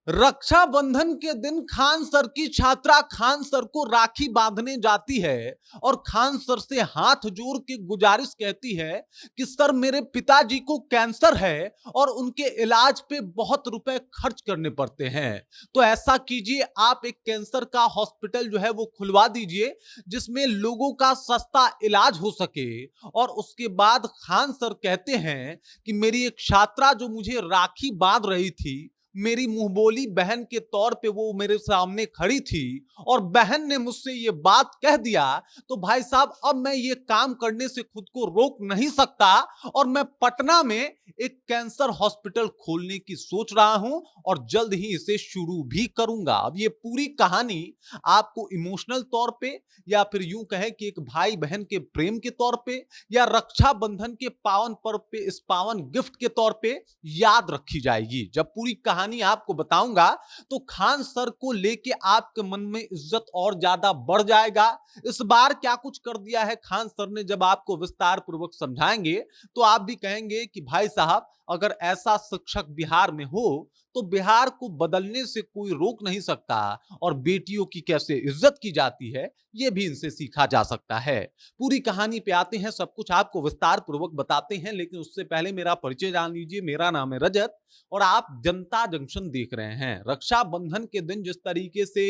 रक्षाबंधन के दिन खान सर की छात्रा खान सर को राखी बांधने जाती है और खान सर से हाथ जोड़ के गुजारिश कहती है कि सर मेरे पिताजी को कैंसर है और उनके इलाज पे बहुत रुपए खर्च करने पड़ते हैं। तो ऐसा कीजिए, आप एक कैंसर का हॉस्पिटल जो है वो खुलवा दीजिए जिसमें लोगों का सस्ता इलाज हो सके। और उसके बाद खान सर कहते हैं कि मेरी एक छात्रा जो मुझे राखी बांध रही थी, मेरी मुंहबोली बहन के तौर पे वो मेरे सामने खड़ी थी और बहन ने मुझसे ये बात कह दिया, तो भाई साहब अब मैं ये काम करने से खुद को रोक नहीं सकता और मैं पटना में एक कैंसर हॉस्पिटल खोलने की सोच रहा हूं और जल्द ही इसे शुरू भी करूंगा। अब ये पूरी कहानी आपको इमोशनल तौर पे या फिर यूं कहें कि एक भाई बहन के प्रेम के तौर पे या रक्षाबंधन के पावन पर्व पे इस पावन गिफ्ट के तौर पे याद रखी जाएगी। जब पूरी कहानी आपको बताऊंगा तो खान सर को लेके आपके मन में इज्जत और ज्यादा बढ़ जाएगा। इस बार क्या कुछ कर दिया है खान सर ने, जब आपको विस्तार पूर्वक समझाएंगे तो आप भी कहेंगे कि भाई साहब अगर ऐसा शिक्षक बिहार में हो तो बिहार को बदलने से कोई रोक नहीं सकता और बेटियों की कैसे इज्जत की जाती है यह भी इनसे सीखा जा सकता है। पूरी कहानी पे आते हैं, सब कुछ आपको विस्तार पूर्वक बताते हैं, लेकिन उससे पहले मेरा परिचय जान लीजिए। मेरा नाम है रजत और आप जनता जंक्शन देख रहे हैं। रक्षाबंधन के दिन जिस तरीके से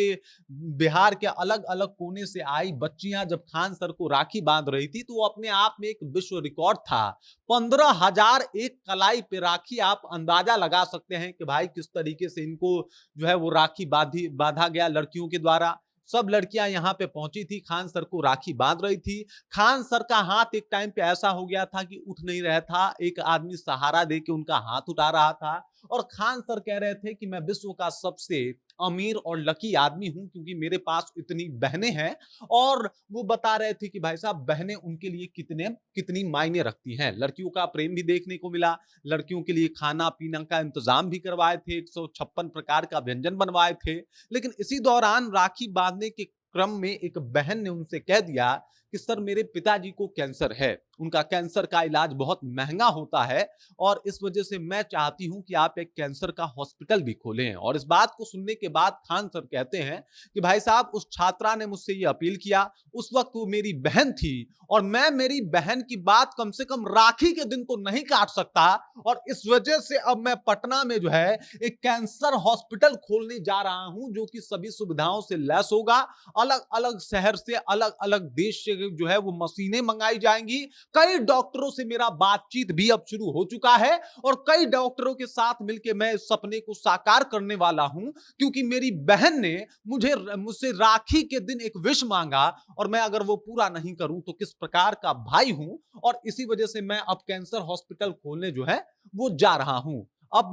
बिहार के अलग अलग कोने से आई बच्चियां जब खान सर को राखी बांध रही थी तो वो अपने आप में एक विश्व रिकॉर्ड था। 15,000 एक कलाई पे राखी। आप अंदाजा लगा सकते हैं कि भाई किस तरीके से इनको जो है वो राखी बांधा गया लड़कियों के द्वारा। सब लड़कियां यहां पे पहुंची थी, खान सर को राखी बांध रही थी। खान सर का हाथ एक टाइम पे ऐसा हो गया था कि उठ नहीं रहा था, एक आदमी सहारा दे के उनका हाथ उठा रहा था और खान सर कह रहे थे कि मैं विश्व का सबसे अमीर और लकी आदमी हूं क्योंकि मेरे पास इतनी बहनें हैं। और वो बता रहे थे कि भाई साहब बहनें उनके लिए कितनी मायने रखती हैं। लड़कियों का प्रेम भी देखने को मिला, लड़कियों के लिए खाना पीना का इंतजाम भी करवाए थे, 156 प्रकार का व्यंजन बनवाए थे। लेकिन इसी दौरान राखी बांधने के क्रम में एक बहन ने उनसे कह दिया कि सर मेरे पिताजी को कैंसर है, उनका कैंसर का इलाज बहुत महंगा होता है और इस वजह से मैं चाहती हूं कि आप एक कैंसर का हॉस्पिटल भी खोलें। और इस बात को सुनने के बाद खान सर कहते हैं कि भाई साहब उस छात्रा ने मुझसे ये अपील किया, उस वक्त वो मेरी बहन थी और मैं मेरी बहन की बात कम से कम राखी के दिन तो नहीं काट सकता और इस वजह से अब मैं पटना में जो है एक कैंसर हॉस्पिटल खोलने जा रहा हूं जो कि सभी सुविधाओं से लैस होगा। अलग अलग शहर से, अलग अलग देश से जो है वो मशीनें मंगाई जाएंगी। कई डॉक्टरों से मेरा बातचीत भी अब शुरू हो चुका है और कई डॉक्टरों के साथ मिलकर मैं इस सपने को साकार करने वाला हूं क्योंकि मेरी बहन ने मुझसे राखी के दिन एक विश मांगा और मैं अगर वो पूरा नहीं करूं तो किस प्रकार का भाई हूं। और इसी वजह से मैं अब कैंसर हॉस्पिटल खोलने जो है वो जा रहा हूं। अब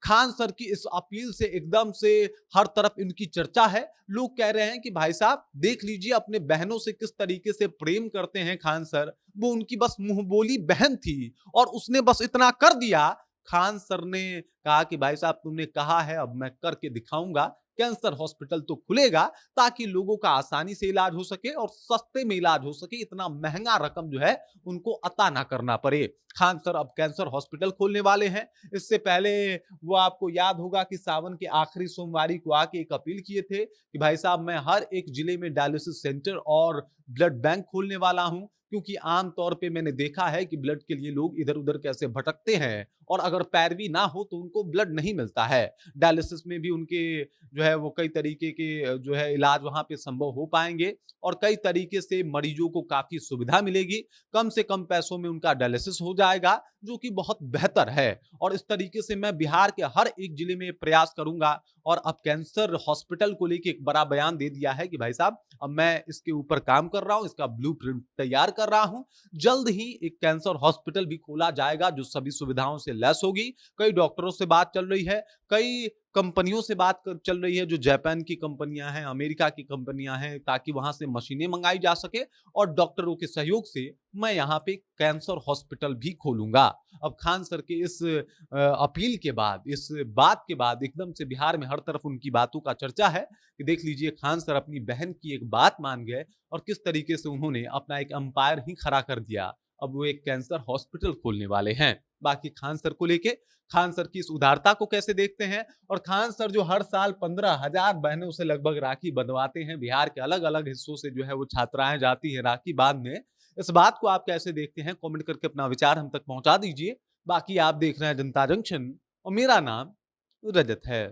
खान सर की इस अपील से एकदम से हर तरफ इनकी चर्चा है। लोग कह रहे हैं कि भाई साहब देख लीजिए अपने बहनों से किस तरीके से प्रेम करते हैं खान सर, वो उनकी बस मुंहबोली बहन थी और उसने बस इतना कर दिया। खान सर ने कहा कि भाई साहब तुमने कहा है अब मैं करके दिखाऊंगा, कैंसर हॉस्पिटल तो खुलेगा ताकि लोगों का आसानी से इलाज हो सके और सस्ते में इलाज हो सके, इतना महंगा रकम जो है उनको अता ना करना पड़े। खान सर अब कैंसर हॉस्पिटल खोलने वाले हैं। इससे पहले वो आपको याद होगा कि सावन के आखिरी सोमवारी को आके एक अपील किए थे कि भाई साहब मैं हर एक जिले में डायलिसिस सेंटर और ब्लड बैंक खोलने वाला हूं क्योंकि आमतौर पे मैंने देखा है कि ब्लड के लिए लोग इधर उधर कैसे भटकते हैं और अगर पैरवी ना हो तो उनको ब्लड नहीं मिलता है। डायलिसिस में भी उनके जो है वो कई तरीके के जो है इलाज वहां पे संभव हो पाएंगे और कई तरीके से मरीजों को काफी सुविधा मिलेगी। कम से कम पैसों में उनका डायलिसिस हो जाएगा जो कि बहुत बेहतर है। और इस तरीके से मैं बिहार के हर एक जिले में प्रयास करूंगा और अब कैंसर हॉस्पिटल को लेकर एक बड़ा बयान दे दिया है कि भाई साहब अब मैं इसके ऊपर काम कर रहा हूं, इसका ब्लूप्रिंट तैयार कर रहा हूं। जल्द ही एक कैंसर हॉस्पिटल भी खोला जाएगा जो सभी सुविधाओं से लैस होगी। कई डॉक्टरों से बात चल रही है, कई कंपनियों से चल रही है जो जापान की कंपनियां हैं, अमेरिका की कंपनियां हैं, ताकि वहां से मशीनें मंगाई जा सके और डॉक्टरों के सहयोग से मैं यहाँ पे कैंसर हॉस्पिटल भी खोलूंगा। अब खान सर के इस अपील के बाद, इस बात के बाद एकदम से बिहार में हर तरफ उनकी बातों का चर्चा है कि देख लीजिए खान सर अपनी बहन की एक बात मान गए और किस तरीके से उन्होंने अपना एक अंपायर ही खड़ा कर दिया। अब वो एक कैंसर हॉस्पिटल खोलने वाले हैं। बाकी खान सर को लेके, खान सर की इस उदारता को कैसे देखते हैं और खान सर जो हर साल 15,000 बहनों से लगभग राखी बंधवाते हैं, बिहार के अलग-अलग हिस्सों से जो है वो छात्राएँ जाती हैं राखी बाँधने। इस बात को आप कैसे देखते हैं? कमेंट करके अपना विचार हम तक पहुँचा दीजिए। बाकी आप देख रहे हैं जनता जंक्शन और मेरा नाम रजत है।